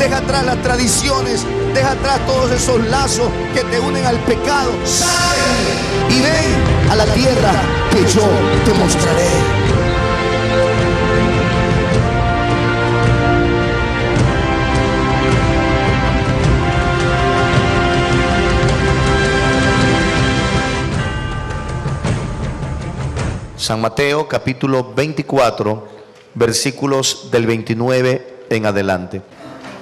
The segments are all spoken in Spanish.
deja atrás las tradiciones, deja atrás todos esos lazos que te unen al pecado. Sal y ven a la tierra que yo te mostraré. San Mateo capítulo 24, versículos del 29 en adelante.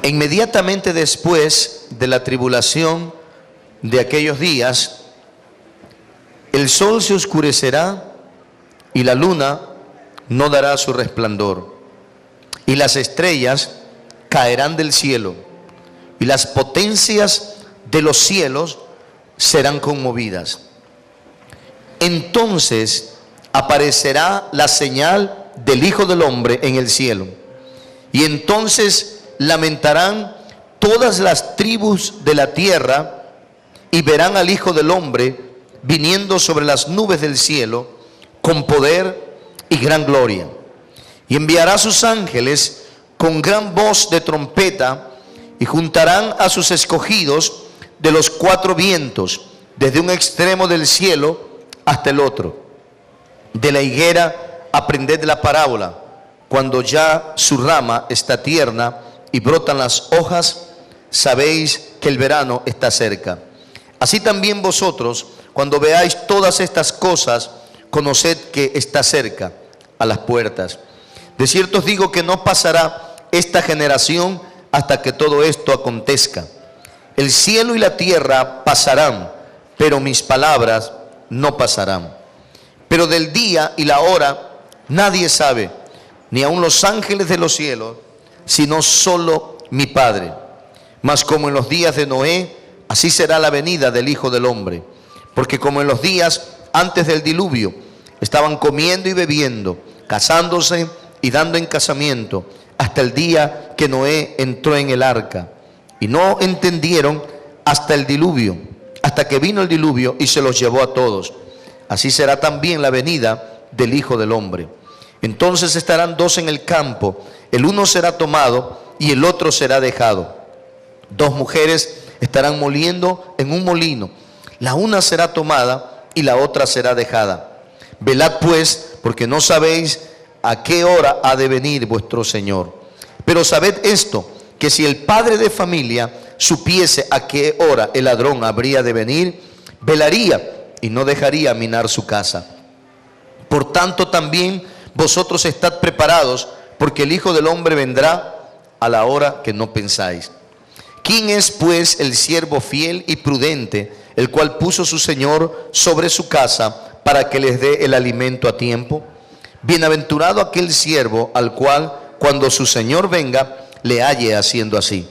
Inmediatamente después de la tribulación de aquellos días, el sol se oscurecerá y la luna no dará su resplandor, y las estrellas caerán del cielo, y las potencias de los cielos serán conmovidas. Entonces aparecerá la señal del Hijo del Hombre en el cielo, y entonces lamentarán todas las tribus de la tierra, y verán al Hijo del Hombre viniendo sobre las nubes del cielo con poder y gran gloria. Y enviará a sus ángeles con gran voz de trompeta, y juntarán a sus escogidos de los cuatro vientos, desde un extremo del cielo hasta el otro. De la higuera aprended la parábola: cuando ya su rama está tierna y brotan las hojas, sabéis que el verano está cerca. Así también vosotros, cuando veáis todas estas cosas, conoced que está cerca, a las puertas. De cierto os digo que no pasará esta generación hasta que todo esto acontezca. El cielo y la tierra pasarán, pero mis palabras no pasarán. Pero del día y la hora nadie sabe, ni aun los ángeles de los cielos, sino solo mi Padre. Mas como en los días de Noé, así será la venida del Hijo del Hombre. Porque como en los días antes del diluvio, estaban comiendo y bebiendo, casándose y dando en casamiento, hasta el día que Noé entró en el arca. Y no entendieron hasta el diluvio, hasta que vino el diluvio y se los llevó a todos. Así será también la venida del Hijo del Hombre. Entonces estarán dos en el campo, el uno será tomado y el otro será dejado. Dos mujeres estarán moliendo en un molino, la una será tomada y la otra será dejada. Velad pues, porque no sabéis a qué hora ha de venir vuestro Señor. Pero sabed esto, que si el padre de familia supiese a qué hora el ladrón habría de venir, velaría y no dejaría minar su casa. Por tanto también vosotros estad preparados, porque el Hijo del Hombre vendrá a la hora que no pensáis. ¿Quién es pues el siervo fiel y prudente, el cual puso su Señor sobre su casa para que les dé el alimento a tiempo? Bienaventurado aquel siervo al cual, cuando su Señor venga, le halle haciendo así.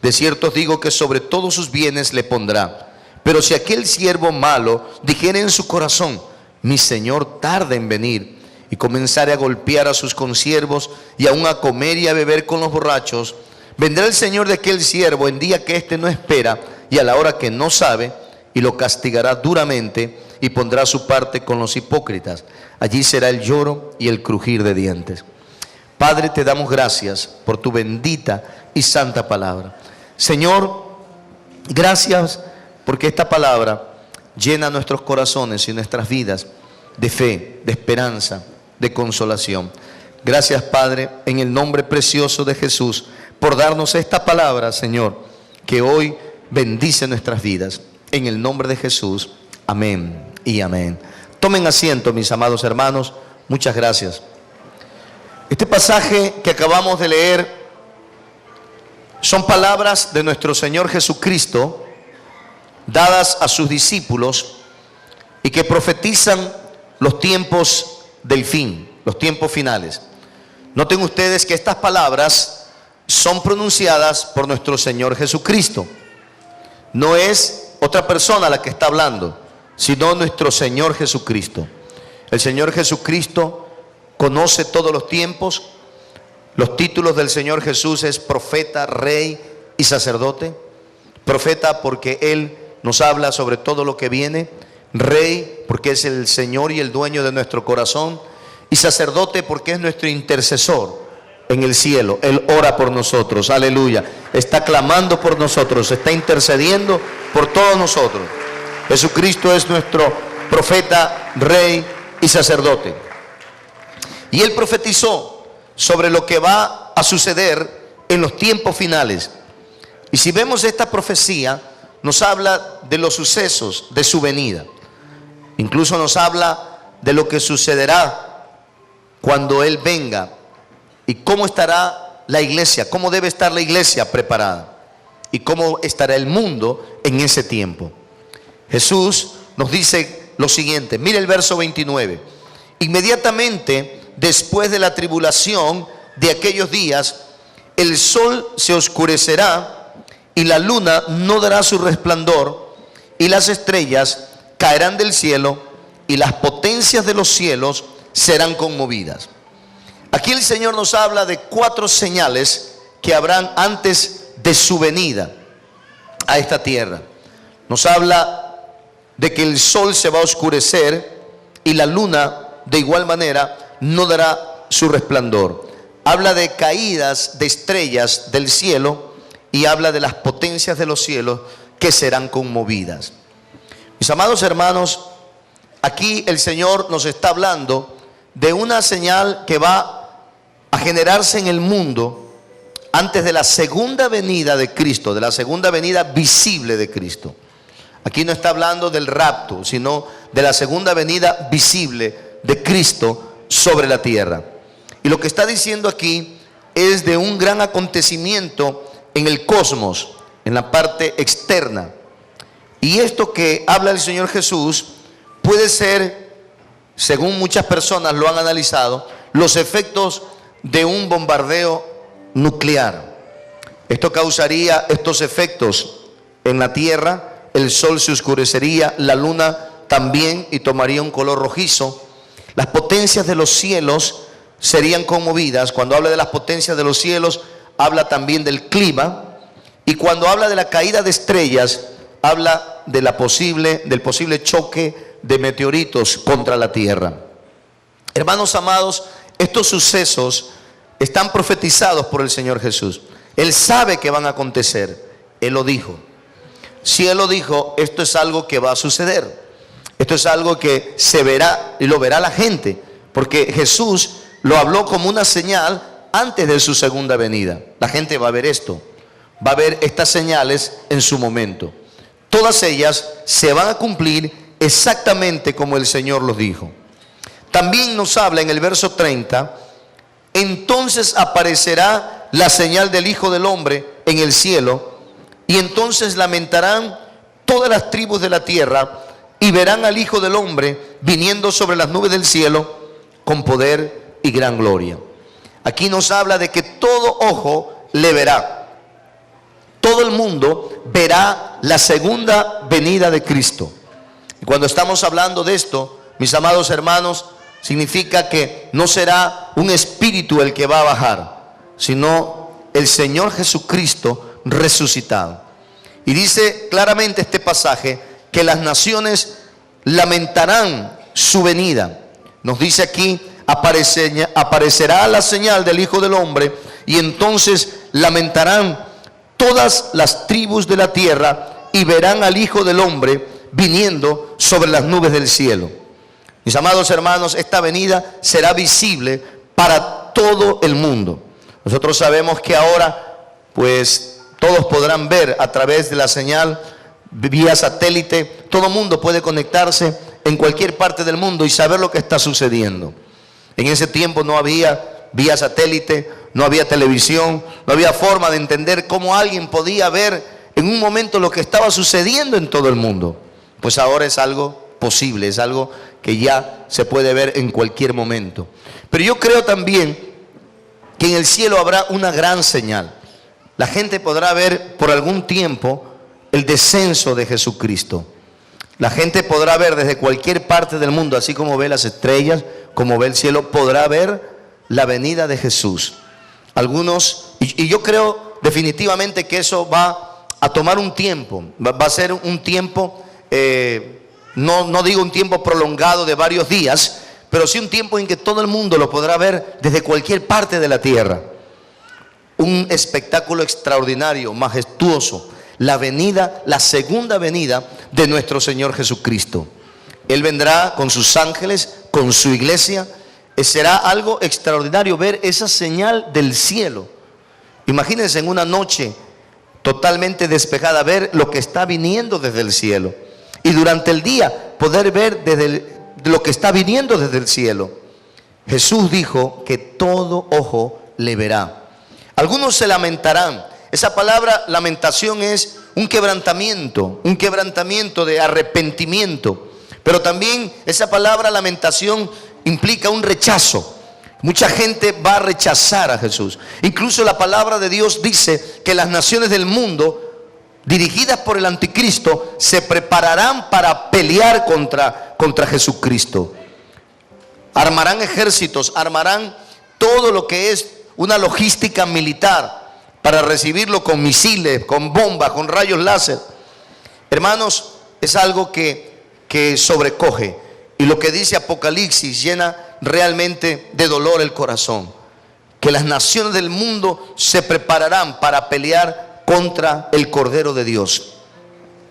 De cierto os digo que sobre todos sus bienes le pondrá. Pero si aquel siervo malo dijere en su corazón: mi Señor tarda en venir, y comenzare a golpear a sus consiervos y aún a comer y a beber con los borrachos, vendrá el Señor de aquel siervo en día que éste no espera y a la hora que no sabe, y lo castigará duramente y pondrá su parte con los hipócritas. Allí será el lloro y el crujir de dientes. Padre, te damos gracias por tu bendita y santa palabra. Señor, gracias porque esta palabra llena nuestros corazones y nuestras vidas de fe, de esperanza, de consolación. Gracias, Padre, en el nombre precioso de Jesús, por darnos esta palabra, Señor, que hoy bendice nuestras vidas. En el nombre de Jesús, amén y amén. Tomen asiento, mis amados hermanos. Muchas gracias. Este pasaje que acabamos de leer son palabras de nuestro Señor Jesucristo, dadas a sus discípulos, y que profetizan los tiempos del fin, los tiempos finales. Noten ustedes que estas palabras son pronunciadas por nuestro Señor Jesucristo. No es otra persona la que está hablando, sino nuestro Señor Jesucristo. El Señor Jesucristo conoce todos los tiempos. Los títulos del Señor Jesús es profeta, rey y sacerdote. Profeta porque Él nos habla sobre todo lo que viene. Rey porque es el Señor y el dueño de nuestro corazón. Y sacerdote porque es nuestro intercesor. en el cielo. Él ora por nosotros, aleluya. Está clamando por nosotros, está intercediendo por todos nosotros. Jesucristo es nuestro profeta, rey y sacerdote. Y Él profetizó sobre lo que va a suceder en los tiempos finales. Y si vemos esta profecía, nos habla de los sucesos de su venida. Incluso nos habla de lo que sucederá cuando Él venga y cómo estará la iglesia, cómo debe estar la iglesia preparada y cómo estará el mundo en ese tiempo. Jesús nos dice lo siguiente, mire el verso 29. Inmediatamente después de la tribulación de aquellos días, el sol se oscurecerá y la luna no dará su resplandor y las estrellas caerán del cielo y las potencias de los cielos serán conmovidas. Aquí el Señor nos habla de 4 señales que habrán antes de su venida a esta tierra. Nos habla de que el sol se va a oscurecer y la luna de igual manera no dará su resplandor. Habla de caídas de estrellas del cielo y habla de las potencias de los cielos que serán conmovidas. Mis amados hermanos, aquí el Señor nos está hablando de una señal que va a generarse en el mundo antes de la segunda venida de Cristo, de la segunda venida visible de Cristo. Aquí no está hablando del rapto, sino de la segunda venida visible de Cristo sobre la tierra. Y lo que está diciendo aquí es de un gran acontecimiento en el cosmos, en la parte externa. Y esto que habla el Señor Jesús puede ser, según muchas personas lo han analizado, los efectos de un bombardeo nuclear. Esto causaría estos efectos en la tierra. El sol se oscurecería, la luna también, y tomaría un color rojizo. Las potencias de los cielos serían conmovidas. Cuando habla de las potencias de los cielos, habla también del clima. Y cuando habla de la caída de estrellas, habla de del posible choque de meteoritos contra la tierra. Hermanos amados, estos sucesos están profetizados por el Señor Jesús. Él sabe que van a acontecer. Él lo dijo. Si Él lo dijo, esto es algo que va a suceder. Esto es algo que se verá y lo verá la gente. Porque Jesús lo habló como una señal antes de su segunda venida. La gente va a ver esto. Va a ver estas señales en su momento. Todas ellas se van a cumplir exactamente como el Señor los dijo. También nos habla en el verso 30, entonces aparecerá la señal del Hijo del Hombre en el cielo, y entonces lamentarán todas las tribus de la tierra, y verán al Hijo del Hombre viniendo sobre las nubes del cielo con poder y gran gloria. Aquí nos habla de que todo ojo le verá. Todo el mundo verá la segunda venida de Cristo. Y cuando estamos hablando de esto, mis amados hermanos, significa que no será un espíritu el que va a bajar, sino el Señor Jesucristo resucitado. Y dice claramente este pasaje que las naciones lamentarán su venida. Nos dice aquí, aparecerá la señal del Hijo del Hombre, y entonces lamentarán todas las tribus de la tierra y verán al Hijo del Hombre viniendo sobre las nubes del cielo. Mis amados hermanos, esta venida será visible para todo el mundo. Nosotros sabemos que ahora, pues, todos podrán ver a través de la señal vía satélite. Todo mundo puede conectarse en cualquier parte del mundo y saber lo que está sucediendo. En ese tiempo no había vía satélite, no había televisión, no había forma de entender cómo alguien podía ver en un momento lo que estaba sucediendo en todo el mundo. Pues ahora es algo posible, es algo que ya se puede ver en cualquier momento. Pero yo creo también que en el cielo habrá una gran señal. La gente podrá ver por algún tiempo el descenso de Jesucristo. La gente podrá ver desde cualquier parte del mundo, así como ve las estrellas, como ve el cielo, podrá ver la venida de Jesús. Algunos, y yo creo definitivamente que eso va a tomar un tiempo, va a ser un tiempo, no digo un tiempo prolongado de varios días, pero sí un tiempo en que todo el mundo lo podrá ver desde cualquier parte de la tierra. un espectáculo extraordinario, majestuoso, la segunda venida de nuestro Señor Jesucristo. Él vendrá con sus ángeles, con su iglesia. Será algo extraordinario ver esa señal del cielo. Imagínense en una noche totalmente despejada, ver lo que está viniendo desde el cielo. Y durante el día poder ver lo que está viniendo desde el cielo. Jesús dijo que todo ojo le verá. Algunos se lamentarán. Esa palabra lamentación es un quebrantamiento de arrepentimiento. Pero también esa palabra lamentación implica un rechazo. Mucha gente va a rechazar a Jesús. Incluso la palabra de Dios dice que las naciones del mundo, dirigidas por el anticristo, se prepararán para pelear contra Jesucristo. Armarán ejércitos, armarán todo lo que es una logística militar para recibirlo con misiles, con bombas, con rayos láser. Hermanos, es algo que sobrecoge. Y lo que dice Apocalipsis llena realmente de dolor el corazón. Que las naciones del mundo se prepararán para pelear contra el Cordero de Dios.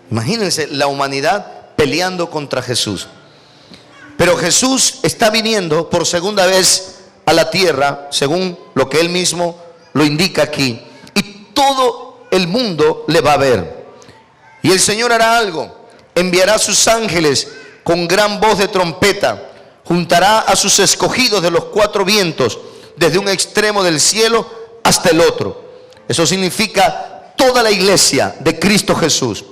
Imagínense la humanidad peleando contra Jesús. Pero Jesús está viniendo por segunda vez a la tierra, según lo que Él mismo lo indica aquí. Y todo el mundo le va a ver. Y el Señor hará algo. Enviará a sus ángeles con gran voz de trompeta. Juntará a sus escogidos de los cuatro vientos, desde un extremo del cielo hasta el otro. Eso significa toda la iglesia de Cristo Jesús.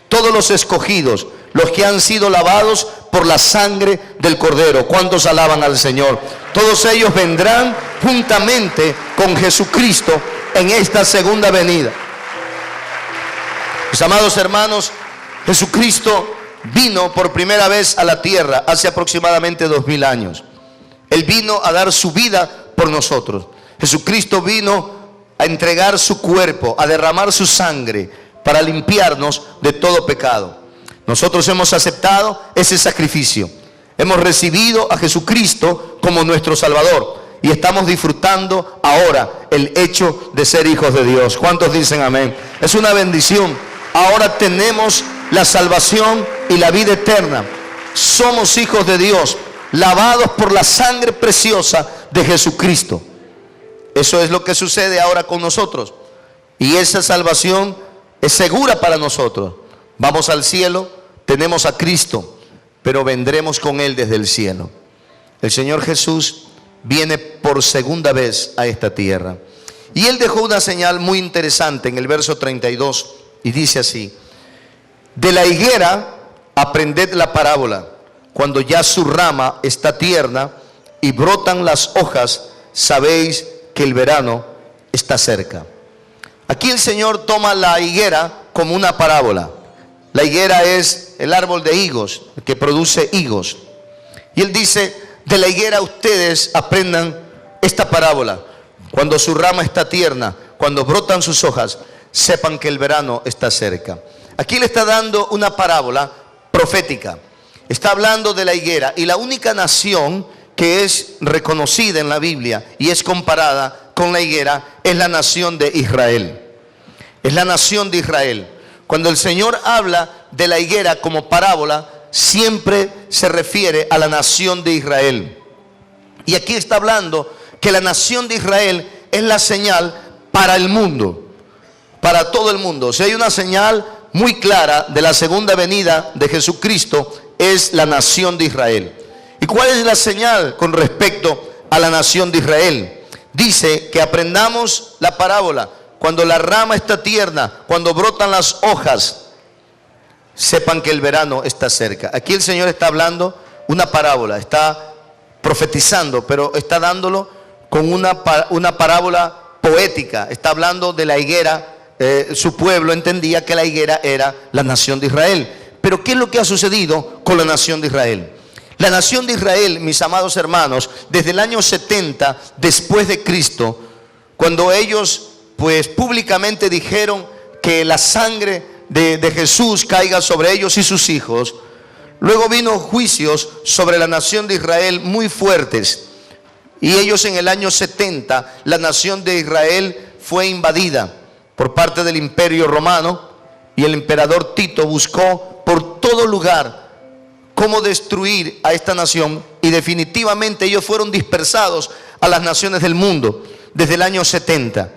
Todos los escogidos, los que han sido lavados por la sangre del Cordero. ¿Cuántos alaban al Señor? Todos ellos vendrán juntamente con Jesucristo en esta segunda venida. Mis amados hermanos, Jesucristo vino por primera vez a la tierra hace aproximadamente 2000 años. Él vino a dar su vida por nosotros. Jesucristo vino a entregar su cuerpo, a derramar su sangre para limpiarnos de todo pecado. Nosotros hemos aceptado ese sacrificio. Hemos recibido a Jesucristo como nuestro Salvador y estamos disfrutando ahora el hecho de ser hijos de Dios. ¿Cuántos dicen amén? Es una bendición. Ahora tenemos la salvación y la vida eterna. Somos hijos de Dios, lavados por la sangre preciosa de Jesucristo. Eso es lo que sucede ahora con nosotros. Y esa salvación es segura para nosotros. Vamos al cielo, tenemos a Cristo, pero vendremos con Él desde el cielo. El Señor Jesús viene por segunda vez a esta tierra. Y Él dejó una señal muy interesante en el verso 32 y dice así: de la higuera aprended la parábola. Cuando ya su rama está tierna y brotan las hojas, sabéis que el verano está cerca. Aquí el Señor toma la higuera como una parábola. La higuera es el árbol de higos, que produce higos. Y Él dice: de la higuera ustedes aprendan esta parábola. Cuando su rama está tierna, cuando brotan sus hojas, sepan que el verano está cerca. Aquí le está dando una parábola profética. Está hablando de la higuera, y la única nación que es reconocida en la Biblia y es comparada con la higuera es la nación de Israel. Es la nación de Israel. Cuando el Señor habla de la higuera como parábola, siempre se refiere a la nación de Israel. Y aquí está hablando que la nación de Israel es la señal para el mundo, para todo el mundo. Si hay una señal muy clara de la segunda venida de Jesucristo, es la nación de Israel. ¿Y cuál es la señal con respecto a la nación de Israel? Dice que aprendamos la parábola. Cuando la rama está tierna, cuando brotan las hojas, sepan que el verano está cerca. Aquí el Señor está hablando una parábola, está profetizando, pero está dándolo con una parábola poética. Está hablando de la higuera. Su pueblo entendía que la higuera era la nación de Israel. Pero ¿qué es lo que ha sucedido con la nación de Israel? La nación de Israel, mis amados hermanos, desde el año 70 después de Cristo, cuando ellos pues públicamente dijeron que la sangre de Jesús caiga sobre ellos y sus hijos, luego vino juicios sobre la nación de Israel muy fuertes. Y ellos en el año 70, la nación de Israel fue invadida por parte del Imperio Romano y el emperador Tito buscó por todo lugar cómo destruir a esta nación, y definitivamente ellos fueron dispersados a las naciones del mundo desde el año 70.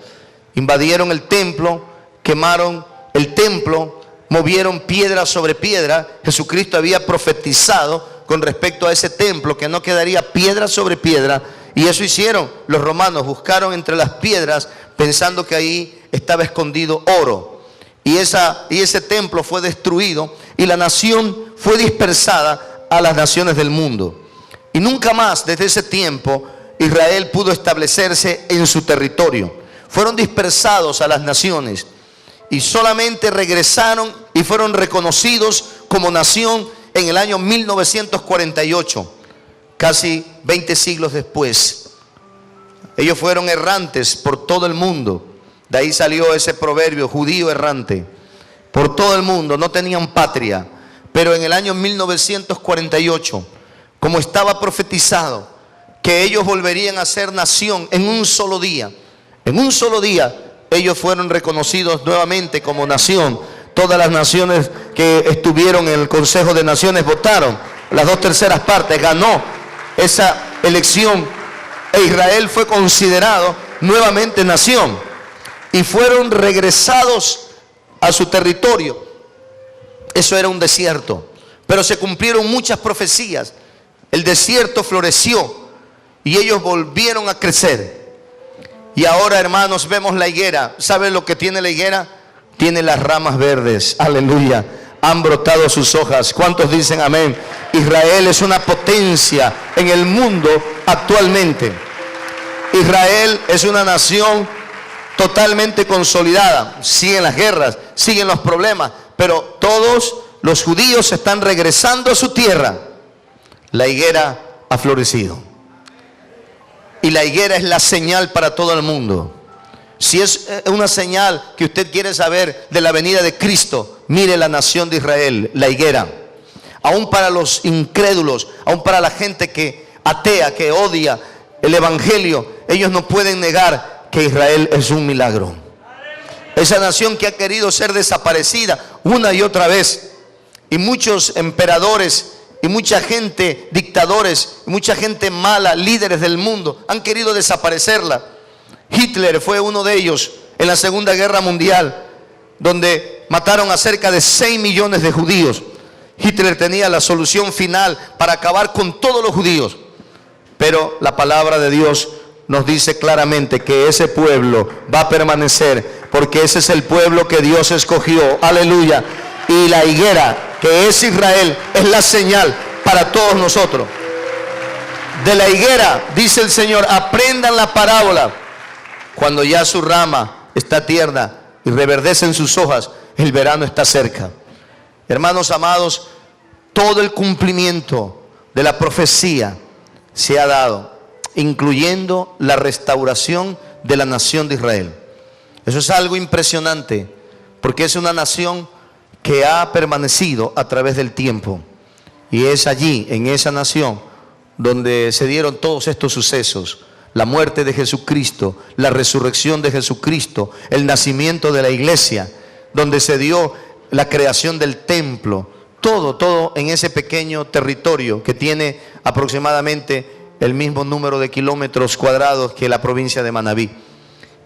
Invadieron el templo, quemaron el templo, movieron piedra sobre piedra. Jesucristo había profetizado con respecto a ese templo que no quedaría piedra sobre piedra, y eso hicieron los romanos. Buscaron entre las piedras pensando que ahí estaba escondido oro, y ese templo fue destruido y la nación fue dispersada a las naciones del mundo. Y nunca más desde ese tiempo Israel pudo establecerse en su territorio. Fueron dispersados a las naciones y solamente regresaron y fueron reconocidos como nación en el año 1948, casi 20 siglos después. Ellos fueron errantes por todo el mundo. De ahí salió ese proverbio, judío errante. Por todo el mundo, no tenían patria. Pero en el año 1948, como estaba profetizado que ellos volverían a ser nación en un solo día, ellos fueron reconocidos nuevamente como nación. Todas las naciones que estuvieron en el Consejo de Naciones votaron. Las 2/3 partes ganó esa elección, e Israel fue considerado nuevamente nación y fueron regresados a su territorio. Eso era un desierto, pero se cumplieron muchas profecías. El desierto floreció y ellos volvieron a crecer. Y ahora, hermanos, vemos la higuera. ¿Saben lo que tiene la higuera? Tiene las ramas verdes. Aleluya. Han brotado sus hojas. ¿Cuántos dicen amén? Israel es una potencia en el mundo actualmente. Israel es una nación totalmente consolidada. Siguen las guerras, siguen los problemas, pero todos los judíos están regresando a su tierra. La higuera ha florecido. Y la higuera es la señal para todo el mundo. Si es una señal que usted quiere saber de la venida de Cristo, mire la nación de Israel, la higuera. Aún para los incrédulos, aún para la gente que atea, que odia el evangelio, ellos no pueden negar que Israel es un milagro. Esa nación que ha querido ser desaparecida una y otra vez, y muchos emperadores y mucha gente, dictadores, mucha gente mala, líderes del mundo, han querido desaparecerla. Hitler fue uno de ellos en la Segunda Guerra Mundial, donde mataron a cerca de 6 millones de judíos. Hitler tenía la solución final para acabar con todos los judíos, pero la palabra de Dios nos dice claramente que ese pueblo va a permanecer, porque ese es el pueblo que Dios escogió. Aleluya. Y la higuera, que es Israel, es la señal para todos nosotros. De la higuera, dice el Señor, aprendan la parábola. Cuando ya su rama está tierna y reverdecen sus hojas, el verano está cerca. Hermanos amados, todo el cumplimiento de la profecía se ha dado, incluyendo la restauración de la nación de Israel. Eso es algo impresionante, porque es una nación que ha permanecido a través del tiempo. Y es allí, en esa nación, donde se dieron todos estos sucesos: la muerte de Jesucristo, la resurrección de Jesucristo, el nacimiento de la iglesia, donde se dio la creación del templo. Todo en ese pequeño territorio que tiene aproximadamente el mismo número de kilómetros cuadrados que la provincia de Manabí.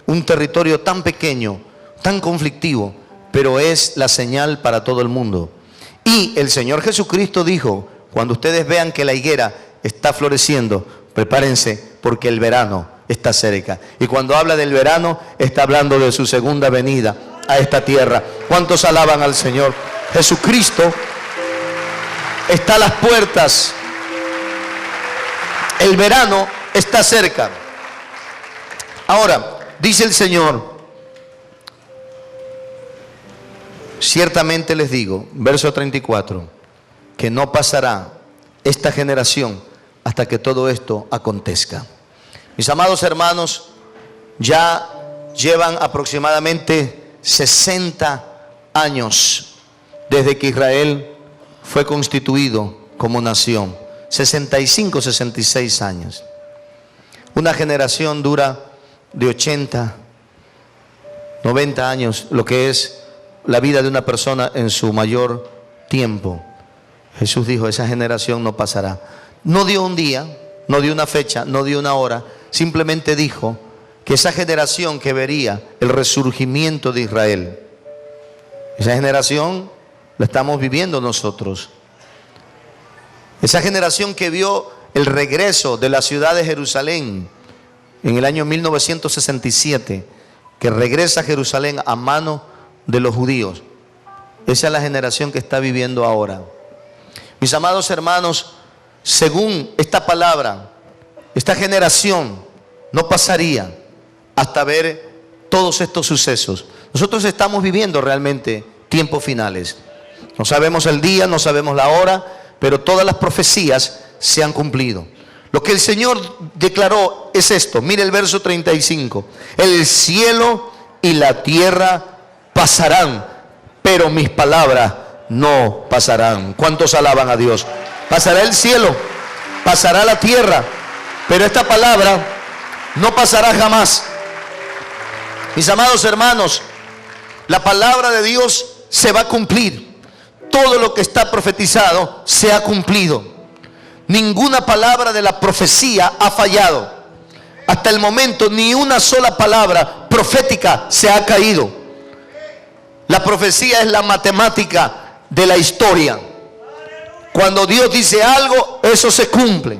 Un territorio tan pequeño, tan conflictivo, pero es la señal para todo el mundo. Y el Señor Jesucristo dijo: cuando ustedes vean que la higuera está floreciendo, prepárense, porque el verano está cerca. Y cuando habla del verano, está hablando de su segunda venida a esta tierra. ¿Cuántos alaban al Señor? Jesucristo está a las puertas. El verano está cerca. Ahora, dice el Señor: ciertamente les digo, verso 34, que no pasará esta generación hasta que todo esto acontezca. Mis amados hermanos, ya llevan aproximadamente 60 años desde que Israel fue constituido como nación. 65, 66 años. Una generación dura de 80, 90 años, lo que es la vida de una persona en su mayor tiempo. Jesús dijo, esa generación no pasará. No dio un día, no dio una fecha, no dio una hora, simplemente dijo que esa generación que vería el resurgimiento de Israel, esa generación la estamos viviendo nosotros. Esa generación que vio el regreso de la ciudad de Jerusalén en el año 1967, que regresa a Jerusalén a mano de los judíos. Esa es la generación que está viviendo ahora. Mis amados hermanos, según esta palabra, esta generación no pasaría hasta ver todos estos sucesos. Nosotros estamos viviendo realmente tiempos finales. No sabemos el día, no sabemos la hora, pero todas las profecías se han cumplido. Lo que el Señor declaró es esto. Mire el verso 35. El cielo y la tierra pasarán, pero mis palabras no pasarán. ¿Cuántos alaban a Dios? Pasará el cielo, pasará la tierra, pero esta palabra no pasará jamás. Mis amados hermanos, la palabra de Dios se va a cumplir. Todo lo que está profetizado se ha cumplido. Ninguna palabra de la profecía ha fallado. Hasta el momento ni una sola palabra profética se ha caído. La profecía es la matemática de la historia. Cuando Dios dice algo, eso se cumple.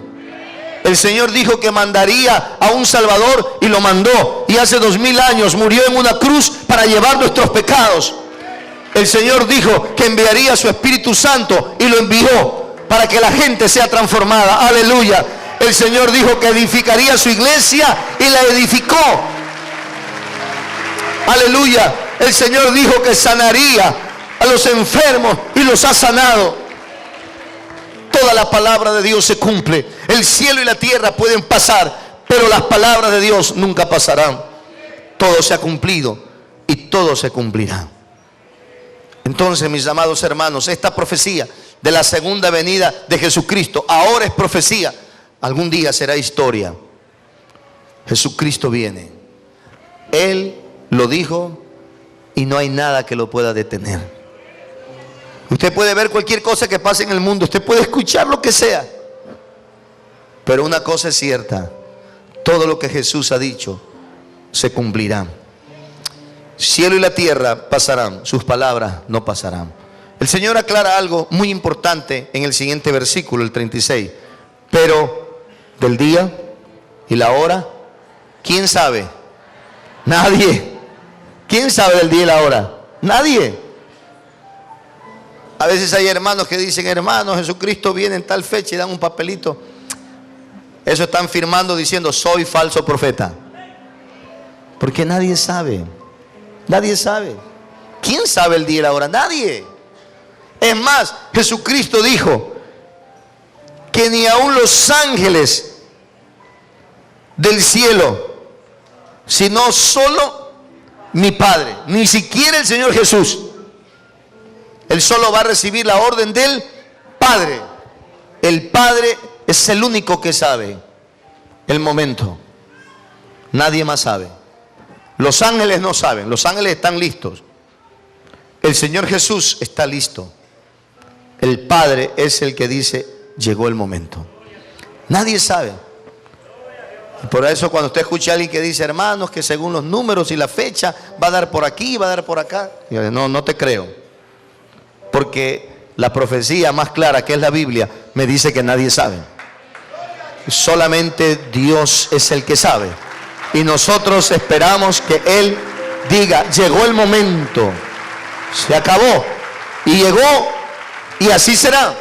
El Señor dijo que mandaría a un Salvador y lo mandó. Y hace 2000 años murió en una cruz para llevar nuestros pecados. El Señor dijo que enviaría a su Espíritu Santo y lo envió para que la gente sea transformada. Aleluya. El Señor dijo que edificaría su iglesia y la edificó. Aleluya. El Señor dijo que sanaría a los enfermos y los ha sanado. Toda la palabra de Dios se cumple. El cielo y la tierra pueden pasar, pero las palabras de Dios nunca pasarán. Todo se ha cumplido y todo se cumplirá. Entonces, mis amados hermanos, esta profecía de la segunda venida de Jesucristo ahora es profecía. Algún día será historia. Jesucristo viene. Él lo dijo y no hay nada que lo pueda detener. Usted puede ver cualquier cosa que pase en el mundo, usted puede escuchar lo que sea, pero una cosa es cierta: todo lo que Jesús ha dicho se cumplirá. Cielo y la tierra pasarán, sus palabras no pasarán. El Señor aclara algo muy importante en el siguiente versículo, el 36. Pero del día y la hora, ¿quién sabe? Nadie. ¿Quién sabe del día y la hora? Nadie. A veces hay hermanos que dicen: hermano, Jesucristo viene en tal fecha, y dan un papelito. Eso están firmando diciendo: soy falso profeta. Porque nadie sabe. Nadie sabe. ¿Quién sabe el día y la hora? Nadie. Es más, Jesucristo dijo que ni aun los ángeles del cielo, sino solo mi Padre, ni siquiera el Señor Jesús. Él solo va a recibir la orden del Padre. El Padre es el único que sabe el momento. Nadie más sabe. Los ángeles no saben. Los ángeles están listos. El Señor Jesús está listo. El Padre es el que dice: llegó el momento. Nadie sabe. Y por eso cuando usted escucha a alguien que dice: hermanos, que según los números y la fecha va a dar por aquí, va a dar por acá, no te creo. Porque la profecía más clara, que es la Biblia, me dice que nadie sabe. Solamente Dios es el que sabe. Y nosotros esperamos que Él diga: llegó el momento, se acabó, y llegó, y así será.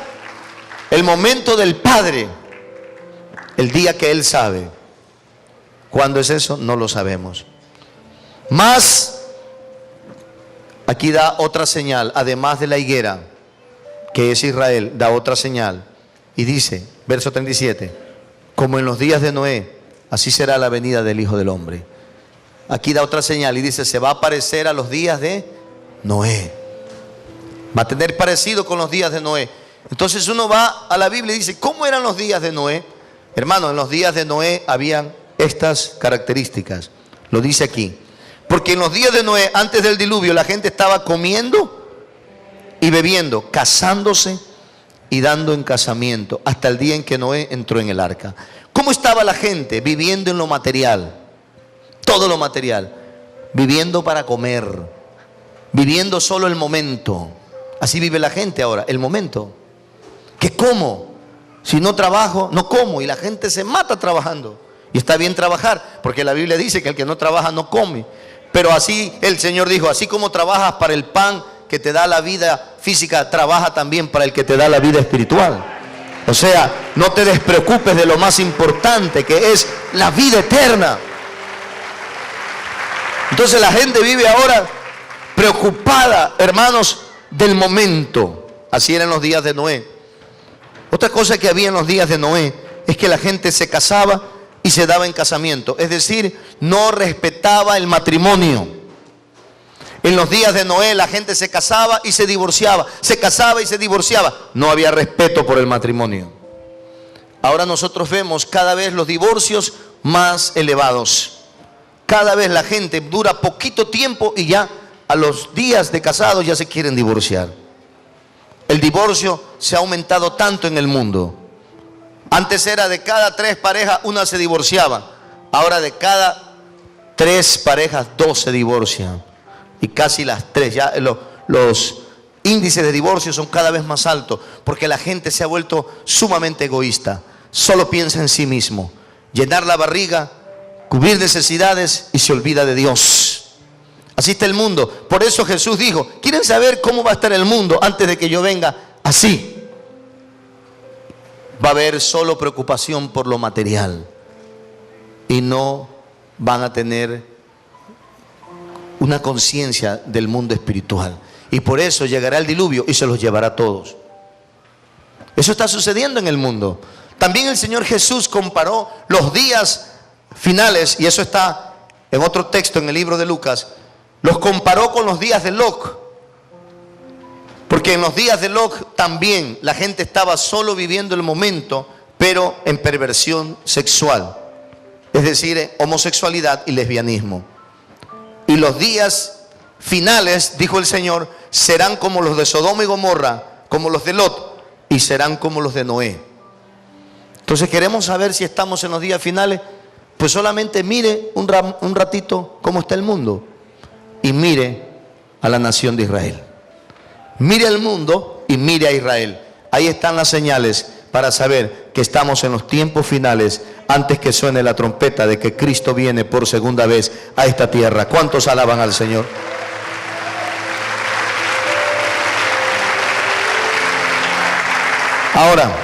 El momento del Padre, el día que Él sabe. ¿Cuándo es eso? No lo sabemos. Más, aquí da otra señal, además de la higuera, que es Israel, da otra señal. Y dice, verso 37, como en los días de Noé, así será la venida del Hijo del Hombre. Aquí da otra señal y dice: se va a parecer a los días de Noé. Va a tener parecido con los días de Noé. Entonces uno va a la Biblia y dice: ¿cómo eran los días de Noé? Hermano, en los días de Noé habían estas características. Lo dice aquí: Porque en los días de Noé, antes del diluvio, la gente estaba comiendo y bebiendo, casándose y dando en casamiento, hasta el día en que Noé entró en el arca. ¿Cómo estaba la gente? Viviendo en lo material, todo lo material, viviendo para comer, viviendo solo el momento. Así vive la gente ahora, el momento. ¿Qué como? Si no trabajo, no como, y la gente se mata trabajando. Y está bien trabajar, porque la Biblia dice que el que no trabaja no come. Pero así el Señor dijo, así como trabajas para el pan que te da la vida física, trabaja también para el que te da la vida espiritual. O sea, no te despreocupes de lo más importante, que es la vida eterna. Entonces la gente vive ahora preocupada, hermanos, del momento. Así eran los días de Noé. Otra cosa que había en los días de Noé es que la gente se casaba y se daba en casamiento. Es decir, no respetaba el matrimonio. En los días de Noé la gente se casaba y se divorciaba. Se casaba y se divorciaba. No había respeto por el matrimonio. Ahora nosotros vemos cada vez los divorcios más elevados. Cada vez la gente dura poquito tiempo y ya a los días de casados ya se quieren divorciar. El divorcio se ha aumentado tanto en el mundo. Antes era de cada 3 parejas, una se divorciaba. Ahora de cada 3 parejas, 2 se divorcian. Y casi las 3. Ya los índices de divorcio son cada vez más altos. Porque la gente se ha vuelto sumamente egoísta. Solo piensa en sí mismo. Llenar la barriga, cubrir necesidades y se olvida de Dios. Así está el mundo. Por eso Jesús dijo, ¿quieren saber cómo va a estar el mundo antes de que yo venga? Así. Va a haber solo preocupación por lo material y no van a tener una conciencia del mundo espiritual. Y por eso llegará el diluvio y se los llevará a todos. Eso está sucediendo en el mundo. También el Señor Jesús comparó los días finales, y eso está en otro texto en el libro de Lucas, los comparó con los días de Lot. Porque en los días de Lot también la gente estaba solo viviendo el momento, pero en perversión sexual. Es decir, homosexualidad y lesbianismo. Y los días finales, dijo el Señor, serán como los de Sodoma y Gomorra, como los de Lot, y serán como los de Noé. Entonces queremos saber si estamos en los días finales. Pues solamente mire un ratito cómo está el mundo y mire a la nación de Israel. Mire al mundo y mire a Israel. Ahí están las señales para saber que estamos en los tiempos finales, antes que suene la trompeta de que Cristo viene por segunda vez a esta tierra. ¿Cuántos alaban al Señor? Ahora,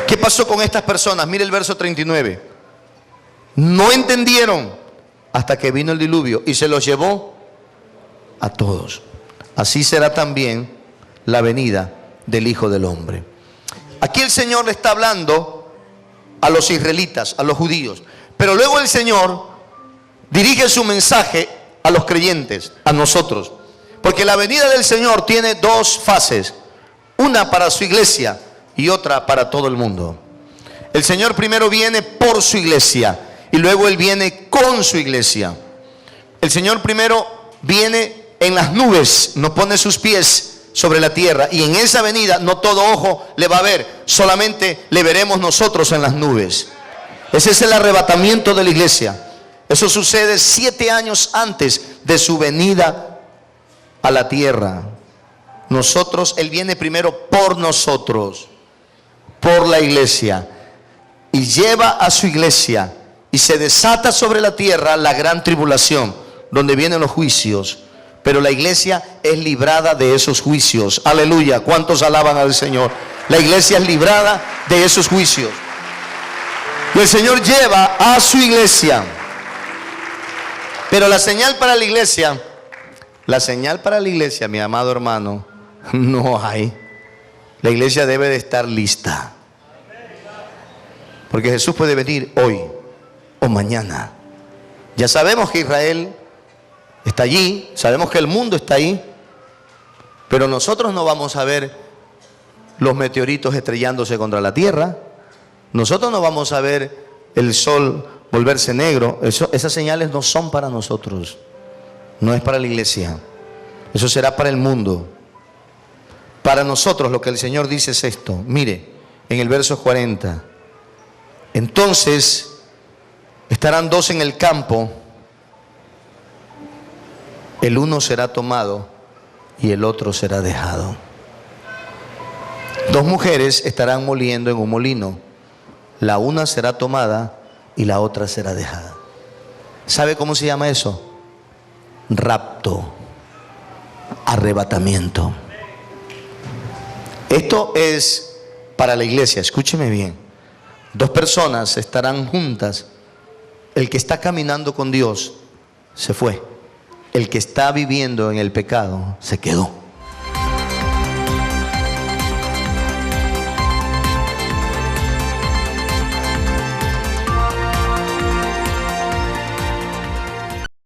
¿qué pasó con estas personas? Mire el verso 39. No entendieron hasta que vino el diluvio y se los llevó a todos. Así será también la venida del Hijo del Hombre. Aquí el Señor le está hablando a los israelitas, a los judíos. Pero luego el Señor dirige su mensaje a los creyentes, a nosotros. Porque la venida del Señor tiene 2 fases. Una para su iglesia y otra para todo el mundo. El Señor primero viene por su iglesia y luego Él viene con su iglesia. El Señor primero viene en las nubes, nos pone sus pies sobre la tierra, y en esa venida no todo ojo le va a ver, solamente le veremos nosotros en las nubes. Ese es el arrebatamiento de la iglesia. Eso sucede 7 años antes de su venida a la tierra. Nosotros, Él viene primero por nosotros, por la iglesia, y lleva a su iglesia, y se desata sobre la tierra la gran tribulación, donde vienen los juicios. Pero la iglesia es librada de esos juicios. Aleluya. ¿Cuántos alaban al Señor? La iglesia es librada de esos juicios. Y el Señor lleva a su iglesia. Pero la señal para la iglesia, mi amado hermano, no hay. La iglesia debe de estar lista. Porque Jesús puede venir hoy o mañana. Ya sabemos que Israel está allí, sabemos que el mundo está ahí, pero nosotros no vamos a ver los meteoritos estrellándose contra la tierra. Nosotros no vamos a ver el sol volverse negro. Esas señales no son para nosotros, no es para la iglesia, eso será para el mundo. Para nosotros lo que el Señor dice es esto. Mire, en el verso 40, entonces estarán dos en el campo, el uno será tomado y el otro será dejado. Dos mujeres estarán moliendo en un molino, la una será tomada y la otra será dejada. ¿Sabe cómo se llama eso? Rapto, arrebatamiento. Esto es para la iglesia, escúcheme bien. Dos personas estarán juntas. El que está caminando con Dios se fue. El que está viviendo en el pecado se quedó.